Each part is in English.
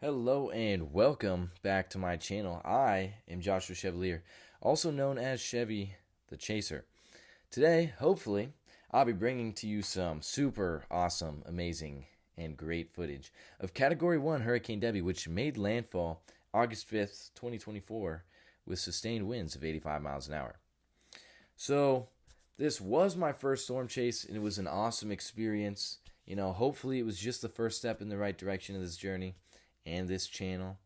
Hello and welcome back to my channel. I am Joshua Chevalier, also known as Chevy the Chaser. Today, hopefully, I'll be bringing to you some super awesome, amazing, and great footage of Category 1 Hurricane Debby, which made landfall August 5th, 2024, with sustained winds of 85 miles an hour. So, this was my first storm chase, and it was an awesome experience. Hopefully it was just the first step in the right direction of this journey and this channel.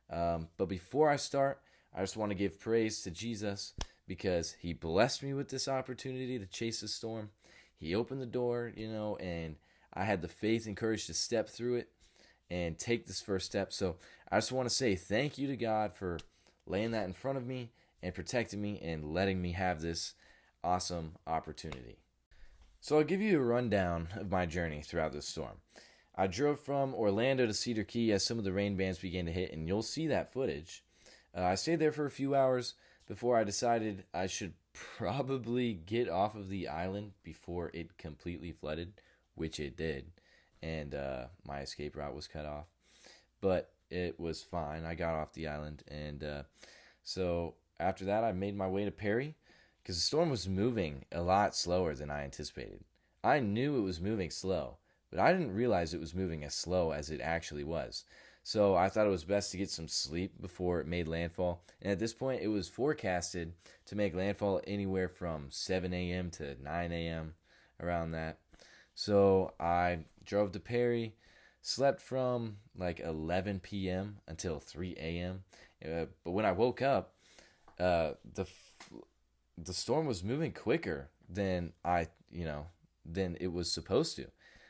But before I start, I just want to give praise to Jesus because he blessed me with this opportunity to chase a storm. He opened the door, and I had the faith and courage to step through it and take this first step. So I just want to say thank you to God for laying that in front of me and protecting me and letting me have this awesome opportunity. So I'll give you a rundown of my journey throughout this storm. I drove from Orlando to Cedar Key as some of the rain bands began to hit, and you'll see that footage. I stayed there for a few hours before I decided I should probably get off of the island before it completely flooded, which it did, and my escape route was cut off. But it was fine. I got off the island, and so after that I made my way to Perry because the storm was moving a lot slower than I anticipated. I knew it was moving slow, but I didn't realize it was moving as slow as it actually was. So I thought it was best to get some sleep before it made landfall. And at this point, it was forecasted to make landfall anywhere from 7 a.m. to 9 a.m., around that. So I drove to Perry, slept from like 11 p.m. until 3 a.m. But when I woke up, the storm was moving quicker than than it was supposed to.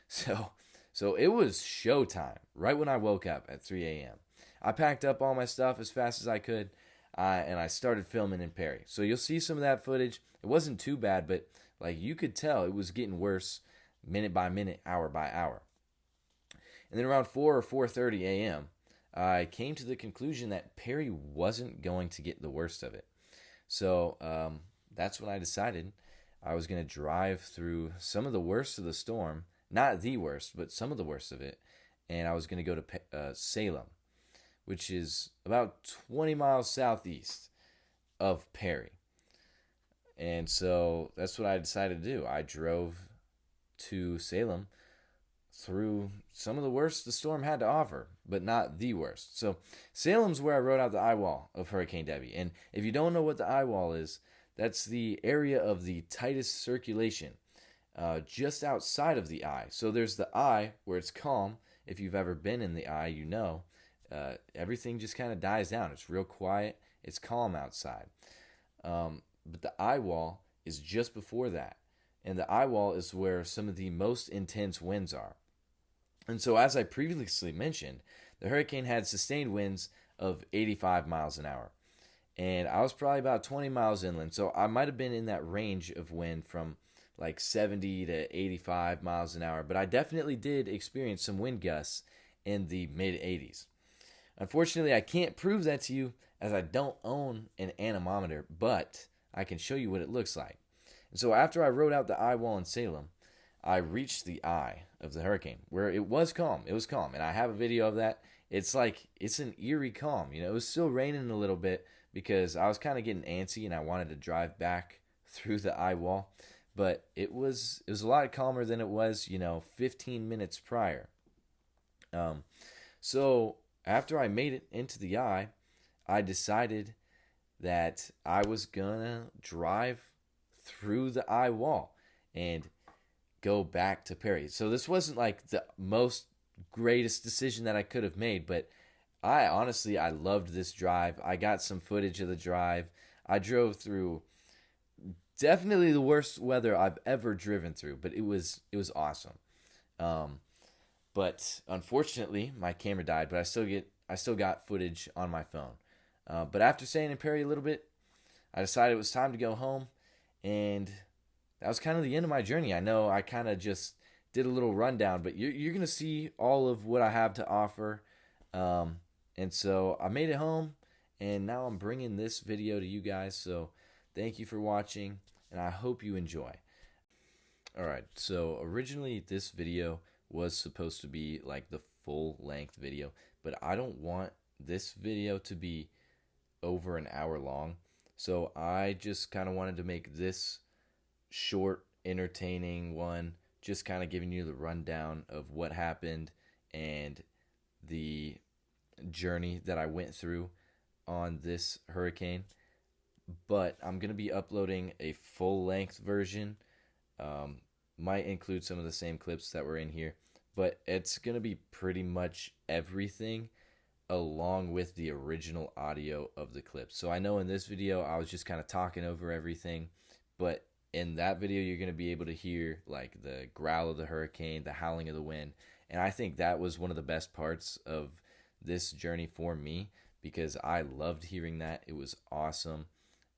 So it was showtime right when I woke up at 3 a.m. I packed up all my stuff as fast as I could, and I started filming in Perry. So you'll see some of that footage. It wasn't too bad, but like you could tell it was getting worse minute by minute, hour by hour. And then around 4 or 4:30 a.m., I came to the conclusion that Perry wasn't going to get the worst of it. So that's when I decided I was going to drive through some of the worst of the storm. Not the worst, but some of the worst of it. And I was going to go to Salem, which is about 20 miles southeast of Perry. And so that's what I decided to do. I drove to Salem through some of the worst the storm had to offer, but not the worst. So Salem's where I rode out the eye wall of Hurricane Debby. And if you don't know what the eye wall is, that's the area of the tightest circulation just outside of the eye. So there's the eye where it's calm. If you've ever been in the eye, everything just kind of dies down. It's real quiet. It's calm outside. But the eye wall is just before that. And the eye wall is where some of the most intense winds are. And so as I previously mentioned, the hurricane had sustained winds of 85 miles an hour. And I was probably about 20 miles inland. So I might have been in that range of wind from like 70 to 85 miles an hour. But I definitely did experience some wind gusts in the mid 80s. Unfortunately, I can't prove that to you as I don't own an anemometer, but I can show you what it looks like. And so after I rode out the eye wall in Salem, I reached the eye of the hurricane where it was calm. It was calm. And I have a video of that. It's an eerie calm. It was still raining a little bit because I was kind of getting antsy and I wanted to drive back through the eye wall. But it was a lot calmer than it was, 15 minutes prior. So after I made it into the eye, I decided that I was gonna drive through the eye wall and go back to Perry. So this wasn't like the most greatest decision that I could have made, but I loved this drive. I got some footage of the drive. I drove through definitely the worst weather I've ever driven through, but it was awesome. But unfortunately, my camera died, but I still got footage on my phone. But after staying in Perry a little bit, I decided it was time to go home, and that was kind of the end of my journey. I know I kind of just did a little rundown, but you're going to see all of what I have to offer. And so I made it home, and now I'm bringing this video to you guys. So thank you for watching, and I hope you enjoy. Alright, so originally this video was supposed to be like the full length video, but I don't want this video to be over an hour long. So I just kind of wanted to make this short, entertaining one, just kind of giving you the rundown of what happened and the journey that I went through on this hurricane. But I'm going to be uploading a full length version. Might include some of the same clips that were in here, but it's going to be pretty much everything along with the original audio of the clips. So I know in this video I was just kind of talking over everything, but in that video you're going to be able to hear like the growl of the hurricane, the howling of the wind, and I think that was one of the best parts of this journey for me because I loved hearing that. It was awesome,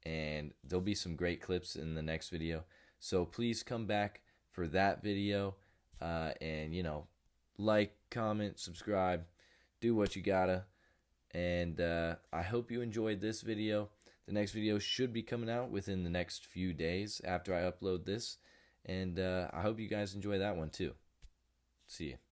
and there'll be some great clips in the next video. So please come back for that video, and like, comment, subscribe, do what you gotta, and I hope you enjoyed this video. The next video should be coming out within the next few days after I upload this, and I hope you guys enjoy that one too. See you.